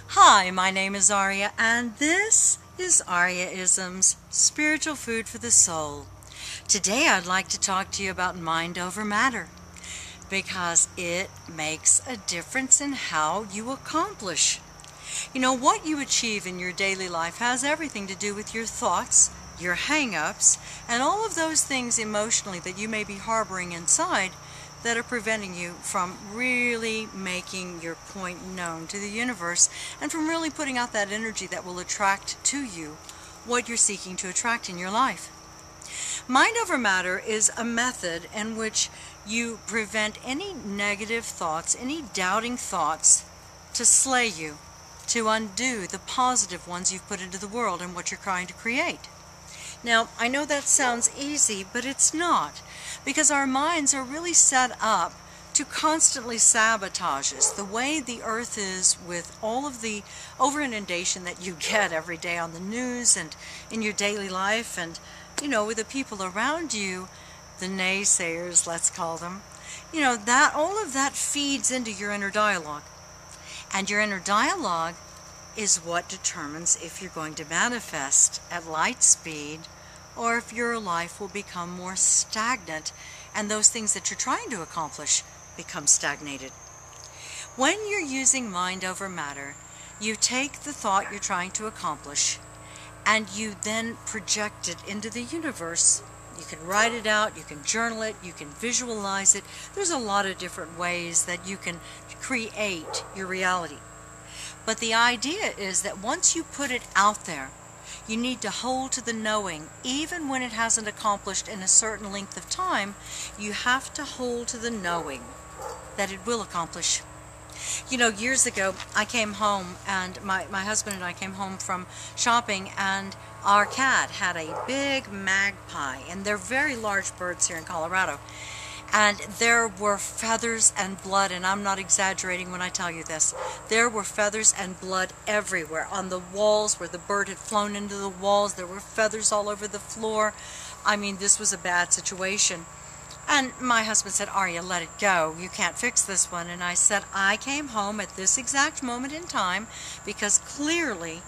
Hi, my name is Ariaa, and this is Ariaaisms, spiritual food for the soul. Today I'd like to talk to you about mind over matter, because it makes a difference in how you accomplish. You know, what you achieve in your daily life has everything to do with your thoughts, your hang-ups, and all of those things emotionally that you may be harboring inside that are preventing you from really making your point known to the universe and from really putting out that energy that will attract to you what you're seeking to attract in your life. Mind over matter is a method in which you prevent any negative thoughts, any doubting thoughts to slay you, to undo the positive ones you've put into the world and what you're trying to create. Now, I know that sounds easy, but it's not, because our minds are really set up to constantly sabotage us. The way the earth is, with all of the over-inundation that you get every day on the news and in your daily life, and, you know, with the people around you, the naysayers, let's call them, you know, that all of that feeds into your inner dialogue. And your inner dialogue is what determines if you're going to manifest at light speed or if your life will become more stagnant and those things that you're trying to accomplish become stagnated. When you're using mind over matter, you take the thought you're trying to accomplish and you then project it into the universe. You can write it out, you can journal it, you can visualize it. There's a lot of different ways that you can create your reality. But the idea is that once you put it out there, you need to hold to the knowing. Even when it hasn't accomplished in a certain length of time, you have to hold to the knowing that it will accomplish. You know, years ago, I came home, and my husband and I came home from shopping, and our cat had a big magpie, and they're very large birds here in Colorado. And there were feathers and blood, and I'm not exaggerating when I tell you this. There were feathers and blood everywhere. On the walls where the bird had flown into the walls, there were feathers all over the floor. I mean, this was a bad situation. And my husband said, "Ariaa, let it go. You can't fix this one." And I said, I came home at this exact moment in time because clearly,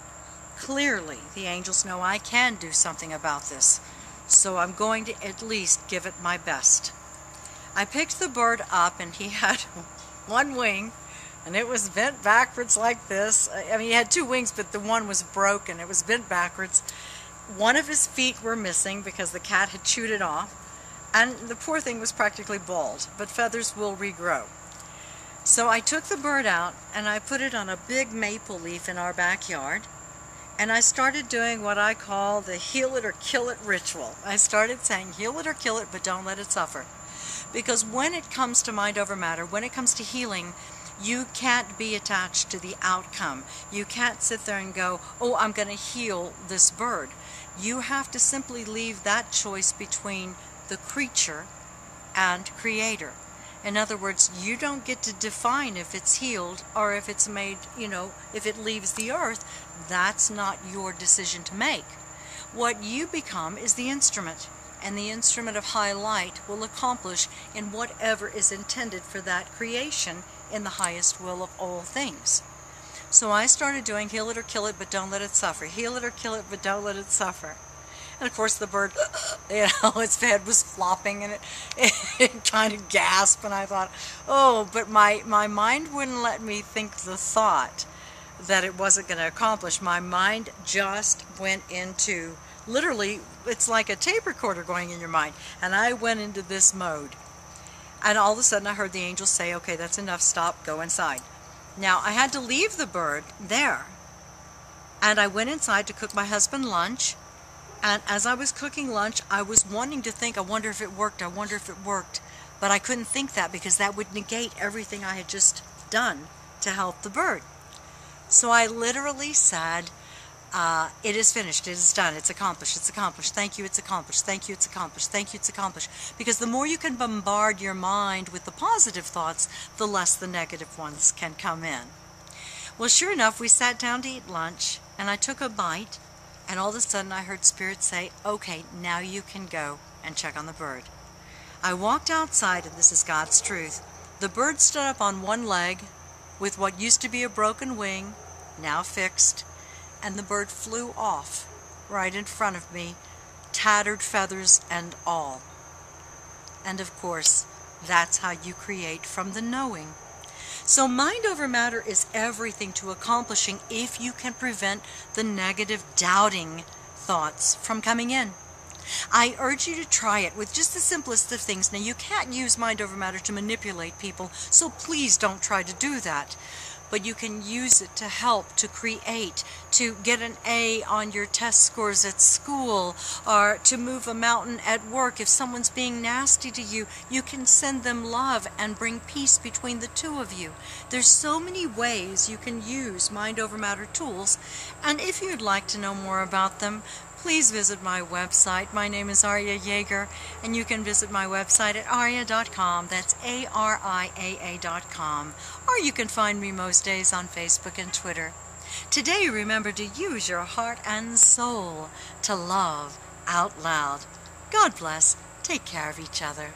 the angels know I can do something about this. So I'm going to at least give it my best. I picked the bird up, and he had one wing, and it was bent backwards like this. I mean, he had two wings, but the one was broken. It was bent backwards. One of his feet were missing because the cat had chewed it off, and the poor thing was practically bald, but feathers will regrow. So I took the bird out, and I put it on a big maple leaf in our backyard, and I started doing what I call the heal it or kill it ritual. I started saying, heal it or kill it, but don't let it suffer. Because when it comes to mind over matter, when it comes to healing, you can't be attached to the outcome. You can't sit there and go, oh, I'm going to heal this bird. You have to simply leave that choice between the creature and creator. In other words, you don't get to define if it's healed or if it's made, you know, if it leaves the earth. That's not your decision to make. What you become is the instrument. And the instrument of high light will accomplish in whatever is intended for that creation in the highest will of all things. So I started doing heal it or kill it, but don't let it suffer. Heal it or kill it, but don't let it suffer. And of course the bird, you know, its head was flopping and it kind of gasped, and I thought, oh, but my mind wouldn't let me think the thought that it wasn't going to accomplish. My mind just went into, literally, it's like a tape recorder going in your mind. And I went into this mode. And all of a sudden I heard the angels say, okay, that's enough, stop, go inside. Now, I had to leave the bird there. And I went inside to cook my husband lunch. And as I was cooking lunch, I was wanting to think, I wonder if it worked, I wonder if it worked. But I couldn't think that because that would negate everything I had just done to help the bird. So I literally said, it is finished, it is done, it's accomplished, thank you, it's accomplished, thank you, it's accomplished, thank you, it's accomplished. Because the more you can bombard your mind with the positive thoughts, the less the negative ones can come in. Well, sure enough, we sat down to eat lunch, and I took a bite, and all of a sudden I heard Spirit say, okay, now you can go and check on the bird. I walked outside, and this is God's truth. The bird stood up on one leg with what used to be a broken wing, now fixed, and the bird flew off right in front of me, tattered feathers and all. And of course, that's how you create from the knowing. So mind over matter is everything to accomplishing if you can prevent the negative doubting thoughts from coming in. I urge you to try it with just the simplest of things. Now, you can't use mind over matter to manipulate people, so please don't try to do that. But you can use it to help, to create, to get an A on your test scores at school, or to move a mountain at work. If someone's being nasty to you, you can send them love and bring peace between the two of you. There's so many ways you can use mind over matter tools, and if you'd like to know more about them, please visit my website. My name is Ariaa Jaeger, and you can visit my website at ariaa.com. That's ariaa.com. Or you can find me most days on Facebook and Twitter. Today, remember to use your heart and soul to love out loud. God bless. Take care of each other.